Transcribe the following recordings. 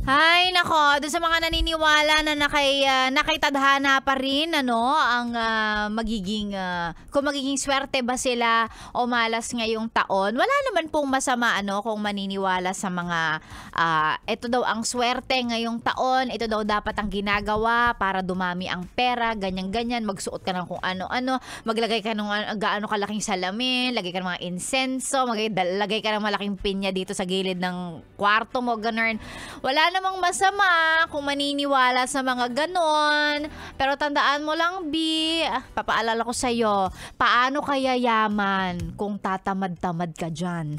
Ay, nako, doon sa mga naniniwala na nakitadhana pa rin, ang magiging, kung magiging swerte ba sila o malas ngayong taon. Wala naman pong masama, kung maniniwala sa mga, ito daw ang swerte ngayong taon, ito daw dapat ang ginagawa para dumami ang pera, ganyan-ganyan, magsuot ka ng kung ano-ano, maglagay ka ng gaano kalaking salamin, lagay ka ng mga insenso, lagay ka ng malaking pinya dito sa gilid ng kwarto mo, ganun. Wala namang masama kung maniniwala sa mga ganon. Pero tandaan mo lang, B, papaalala ko sa'yo, paano kaya yaman kung tatamad-tamad ka dyan?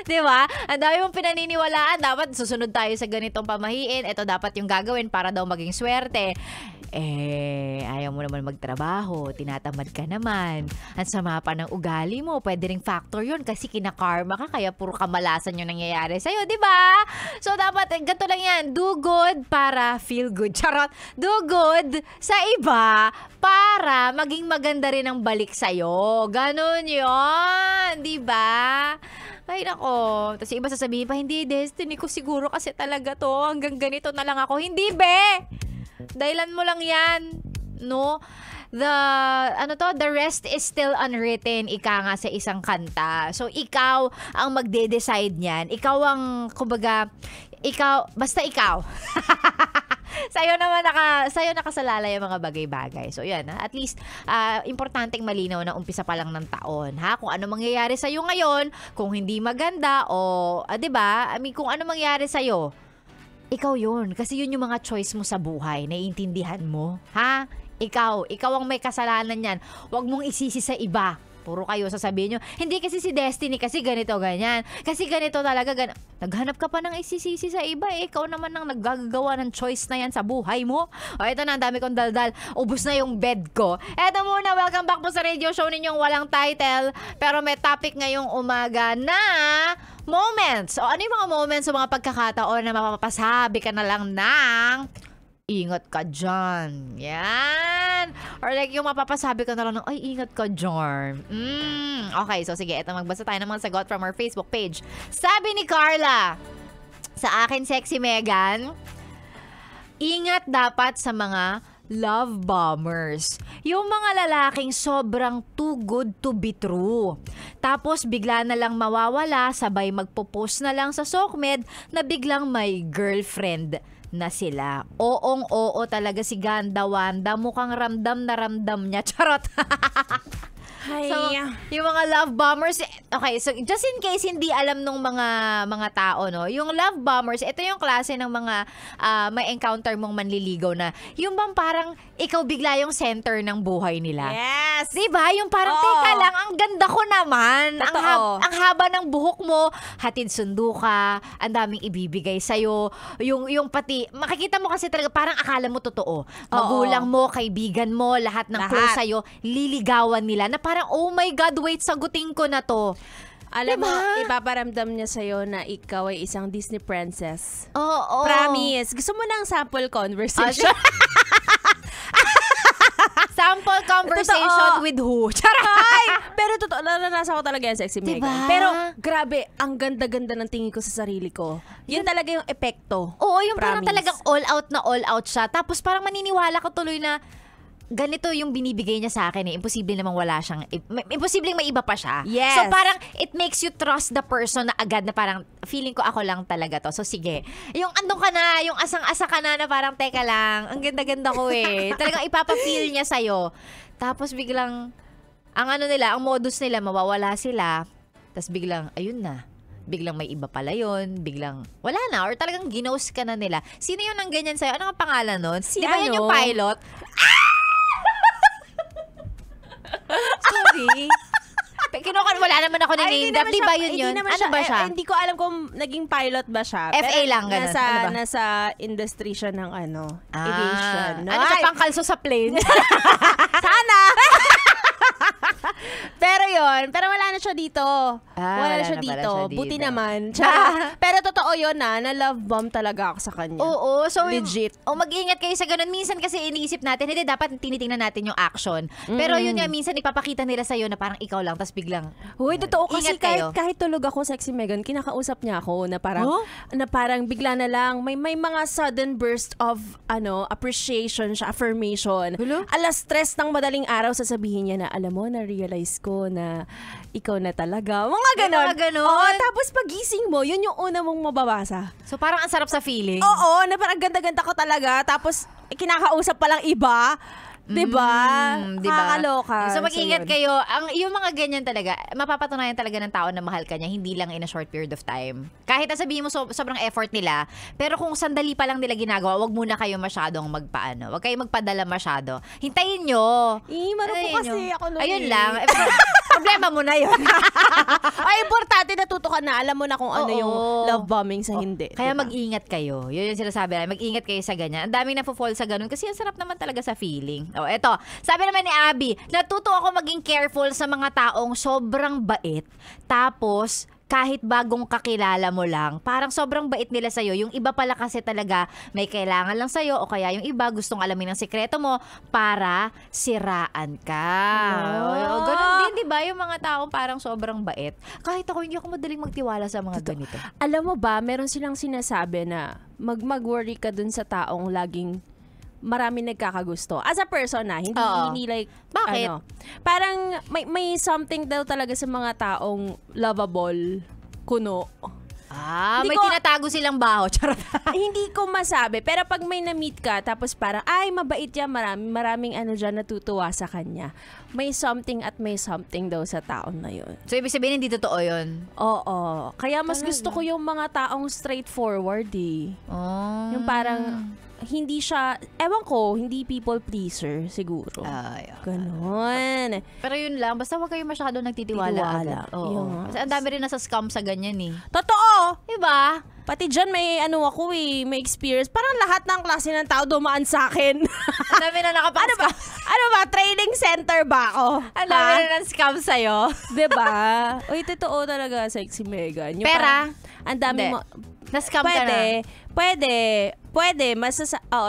Diba? Ang dami mong pinaniniwalaan, dapat susunod tayo sa ganitong pamahiin, ito dapat yung gagawin para daw maging swerte. Ayaw mo naman magtrabaho, tinatamad ka naman. Ang sama pa ng ugali mo, pwede ring factor yun kasi kinakarma ka, kaya puro kamalasan yung nangyayari sa'yo, di ba? So, dapat, ganito lang yan, do good para feel good. Charot! Do good sa iba para maging maganda rin ang balik sa'yo. Ganon yun, di ba? Ay, nako. Tapos iba sasabihin pa, hindi, destiny ko siguro kasi talaga to. Hanggang ganito na lang ako. Hindi, be! Dahilan mo lang yan, no? The rest is still unwritten, ika nga sa isang kanta. So, ikaw ang magde-decide niyan. Ikaw ang, kumbaga, basta ikaw. Sa'yo nakasalalay ang mga bagay-bagay. So, yan. At least, importanteng malinaw na umpisa pa lang ng taon. Kung ano mangyayari sa'yo ngayon, kung hindi maganda, o, diba? I mean, kung ano mangyayari sa'yo, ikaw yun. Kasi yun yung mga choice mo sa buhay. Naiintindihan mo? Ikaw ang may kasalanan yan. Huwag mong isisi sa iba. Puro kayo sasabihin nyo, hindi kasi si Destiny, kasi ganito, ganyan. Kasi ganito talaga, naghanap ka pa ng isisisi sa iba. Ikaw naman ang naggagawa ng choice na yan sa buhay mo. O, ito na, ang dami kong daldal. Ubus na yung bed ko. Eto muna, welcome back po sa radio show ninyong walang title. Pero may topic ngayong umaga na moments. O, ano yung mga moments o mga pagkakataon na mapapasabi ka na lang ng ingat ka dyan. Yan. Or like yung mapapasabi ka na lang ng, ay, ingat ka dyan. Okay, so sige, ito magbasa tayo ng mga sagot from our Facebook page. Sabi ni Carla, sa akin, Sexy Megan, ingat dapat sa mga love bombers. Yung mga lalaking sobrang too good to be true. Tapos bigla na lang mawawala, sabay magpo-post na lang sa Sokmed na biglang may girlfriend na sila. Oo talaga si Ganda Wanda. Mukhang ramdam na ramdam niya. Charot! So, yung mga love bombers, okay, so just in case hindi alam nung mga tao, no, yung love bombers, ito yung klase ng mga may encounter mong manliligaw na, yung bang parang ikaw bigla yung center ng buhay nila. Yes! Diba? Yung parang, teka lang, ang ganda ko naman. Ang haba ng buhok mo, hatid sundo ka, ang daming ibibigay sa'yo, yung pati, makikita mo kasi talaga, parang akala mo totoo. Magulang mo, kaibigan mo, lahat ng close sa'yo, liligawan nila, na parang, oh my God, wait, sagutin ko na to. Alam mo, ipaparamdam niya sa'yo na ikaw ay isang Disney princess. Oo. Promise. Gusto mo ng sample conversation? Sample conversation with who? Charay! Pero totoo, naranasan ko talaga yan, Sexy Megan. Diba? Pero grabe, ang ganda-ganda ng tingin ko sa sarili ko. Yun talaga yung epekto. Oo, yung parang talagang all out siya. Tapos parang maniniwala ko tuloy na ganito yung binibigay niya sa akin Imposible namang wala siyang, imposibleng may iba pa siya. Yes. So parang it makes you trust the person na agad na parang feeling ko ako lang talaga to. So sige, yung andun ka na, yung asang-asa ka na parang teka lang, ang ganda-ganda ko Talagang ipapafeel niya sa'yo. Tapos biglang, ang modus nila, mawawala sila. Tapos biglang, ayun na. Biglang may iba pala yun, biglang wala na, or talagang ginost ka na nila. Sino yun ang ganyan sa'yo? Ano ang pangalan nun? Di ba yan yung pilot? Sorry. Wala naman ako nang-name drop. Di ba yun? Ano ba siya? Hindi ko alam kung naging pilot ba siya. FA lang, ganun. Nasa industry siya ng aviation. Ano siya, pangkalso sa plane? Sana! Pero pero wala na siya dito. Wala na siya dito. Buti naman. Pero totoo yun na love bomb talaga ako sa kanya. Oo, so legit. Mag-ingat kayo sa ganun. Minsan kasi iniisip natin, hindi dapat tinitingnan natin yung action. Pero yun nga, minsan ipapakita nila sa'yo na parang ikaw lang, tapos biglang, Uy, totoo kasi ingat kayo. kahit tulog ako, Sexy Megan, kinakausap niya ako na parang bigla na lang may mga sudden burst of appreciation siya, affirmation. Hello? 3:00 ng madaling araw sasabihin niya na, alam mo, na-realize ko na ikaw na talaga. Mga ganon. Mga ganon. Oo, tapos pagising mo, yun yung una mong mababasa. so parang ang sarap sa feeling. Oo, na parang ganda-ganda ko talaga. Tapos kinakausap pa lang iba. Diba? Nakakaloka. So mag-ingat yun. kayo. Yung mga ganyan talaga, mapapatunayan talaga ng tao na mahal ka niya, hindi lang in a short period of time. Kahit sabihin mo sobrang effort nila, pero kung sandali pa lang nila ginagawa, wag muna kayo masyadong wag kayo magpadala masyado. Hintayin nyo. Marunong Hintayin kasi nyo. ako nun. Ayun lang. Problema mo na yun. Ay, importante natuto ka na. Alam mo na kung ano Oo. yung love bombing sa hindi. Kaya diba? mag-ingat kayo. Yun yung sinasabi na, mag-ingat kayo sa ganyan. Ang daming na-fall sa ganun kasi ang sarap naman talaga sa feeling. O, eto. Sabi naman ni Abby, natuto ako maging careful sa mga taong sobrang bait. Tapos, kahit bagong kakilala mo lang, parang sobrang bait nila sa'yo. Yung iba pala kasi talaga may kailangan lang sa'yo o kaya yung iba gustong alamin ng sikreto mo para siraan ka. Ganun din, di ba? Yung mga taong parang sobrang bait. Kahit ako, hindi ako madaling magtiwala sa mga ganito. Alam mo ba, meron silang sinasabi na mag-worry ka dun sa taong laging marami nagkakagusto. As a person na, hindi like, Bakit? Parang may something daw talaga sa mga taong lovable, kuno. May tinatago silang baho. Charot. Hindi ko masabi. Pero pag may na-meet ka, tapos parang, ay, mabait yan, maraming dyan natutuwa sa kanya. May something at may something daw sa taon na yun. So, ibig sabihin, hindi totoo yun? Oo. Kaya mas gusto ko yung mga taong straightforward eh. Oh. Yung parang, hindi siya, ewan ko, hindi people pleaser siguro. Ganon. Pero yun lang, basta huwag kayo masyado nagtitiwala agad. Oo. Yes. Kasi ang dami rin nasa scam sa ganyan eh. Totoo! Diba? Pati dyan may may experience. Parang lahat ng klase ng tao dumaan sa akin. Ang dami na nakapag-scam. Ano ba? Training center ba ako? Ang dami na ng scam sa'yo. Diba? Uy, totoo talaga, Sexy Megan. Yung Pera? parang, ang dami mo. Na-scam ka na. Pwede.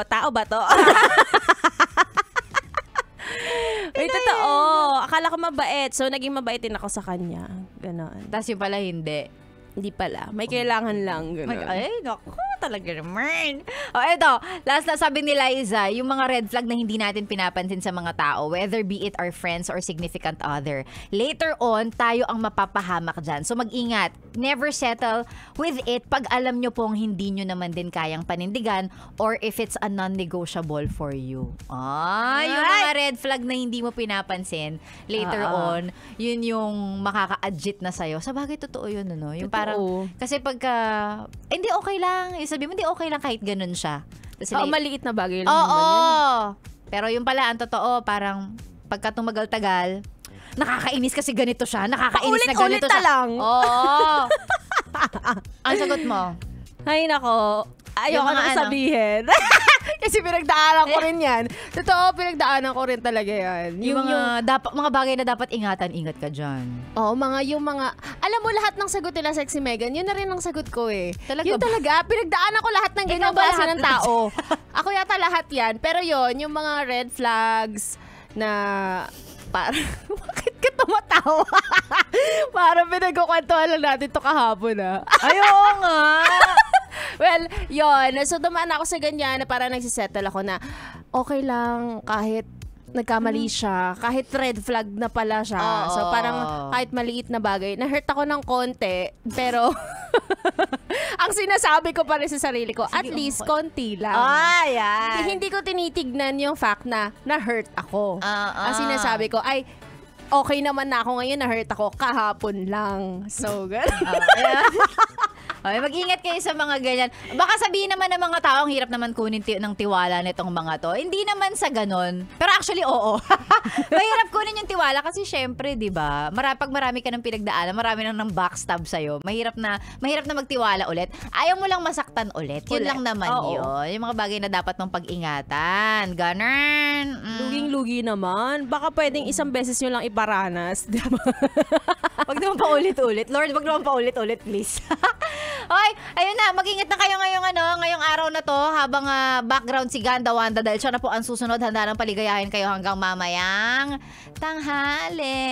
Tao ba to? Uy, totoo. Akala ko mabait. So, naging mabait din ako sa kanya. Ganon. Tapos yung pala hindi. Hindi pala. May kailangan lang. Ganon. Ay, naku, talaga naman. O, eto, last na sabi ni Liza, yung mga red flag na hindi natin pinapansin sa mga tao, whether be it our friends or significant other. Later on, tayo ang mapapahamak dyan. So, mag-ingat. Never settle with it pag alam nyo pong hindi nyo naman din kayang panindigan or if it's a non-negotiable for you. Yung mga red flag na hindi mo pinapansin, later on, yun yung makaka-adjit na sa'yo. Sa bagay, totoo yun, ano? Yung parang, kasi pagka, hindi okay lang. Sabi mo, hindi okay lang kahit ganun siya. Maliit na bagay lang naman yun. Pero yung pala, ang totoo, parang pagka tumagal-tagal, nakakainis kasi ganito siya. Nakakainis na ganito siya. lang. Oo. Ang sagot mo? Ay, nako. Ayoko na sabihin. Kasi pinagdaanan ko rin yan. Totoo, pinagdaanan ko rin talaga yan. Yung mga bagay na dapat ingatan, ingat ka dyan. Oo, alam mo lahat ng sagot nila, Sexy Megan, yun na rin ang sagot ko eh. Talaga yun ba? talaga, pinagdaanan ko lahat ng ganyan klase ng tao. Ako yata lahat yan. Pero yun, yung mga red flags na parang, bakit ka tumatawa? Parang pinagkukwentuhan lang natin to kahapon Ayaw nga. Well, yun. So, dumaan ako sa ganyan na parang nagsisettle ako na okay lang kahit nagkamali siya, kahit red flag na pala siya. So, parang kahit maliit na bagay, na-hurt ako ng konti, pero ang sinasabi ko pa rin sa sarili ko, at least konti lang. Yan. Hindi ko tinitignan yung fact na na-hurt ako. Ang sinasabi ko ay, okay naman na ako ngayon, na-hurt ako kahapon lang. So, gano'n. Okay, mag-ingat kayo sa mga ganyan. Baka sabihin naman ng mga tao, ang hirap naman kunin ng tiwala nitong mga to. Hindi naman sa ganon. Pero actually, oo. Mahirap kunin yung tiwala kasi syempre, di ba? Pag marami ka ng pinagdaanan, marami nang backstab sa'yo. Mahirap na magtiwala ulit. Ayaw mo lang masaktan ulit. Yun lang naman yun. Yung mga bagay na dapat mong pag-ingatan. Ganon. Luging-lugi naman. Baka pwedeng isang beses nyo lang iparanas. Diba? Wag naman pa ulit-ulit. Lord, wag naman pa ulit-ulit, please. Okay, ayun na, mag-ingat na kayo ngayong araw na to habang background si Ganda Wanda dahil siya na po ang susunod. Handa ng paligayahin kayo hanggang mamayang tanghali.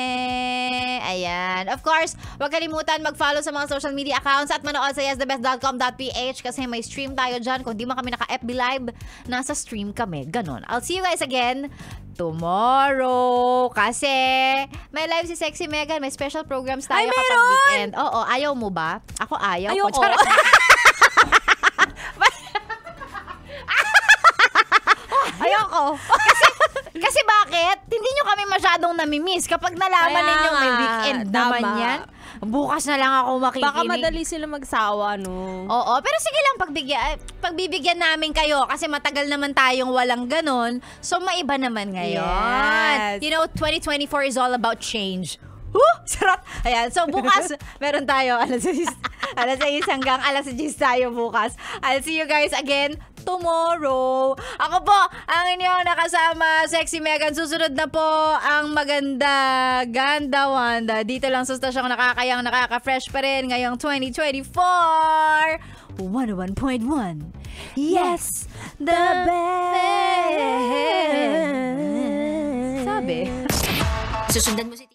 Ayan. Of course, huwag kalimutan mag-follow sa mga social media accounts at manood sa yesthebest.com.ph kasi may stream tayo dyan. Kung di man kami naka-FB Live, nasa stream kami. Ganon. I'll see you guys again tomorrow. Kasi may live si Sexy Megan. May special programs tayo kapag weekend. Oo, ayaw mo ba? Ako ayaw ko. Ayoko. Kasi bakit? Hindi nyo kami masyadong namimiss. Kapag nalaman ninyo may weekend naman yan. Bukas na lang ako makikinig. Baka madali sila magsawa, no? Oo, pero sige lang, pagbibigyan namin kayo kasi matagal naman tayong walang ganon. So, maiba naman ngayon. Yes. You know, 2024 is all about change. Sarap! Ayan, so bukas, meron tayo, alas 6 hanggang alas 10 tayo bukas. I'll see you guys again tomorrow. Ako po, ang inyong nakasama, Sexy Megan. Susunod na po ang maganda, Ganda Wanda. Dito lang sa stasyong nakakayang, nakaka-fresh pa rin ngayong 2024. 101.1. Yes, the best. Sabi. Susundan mo si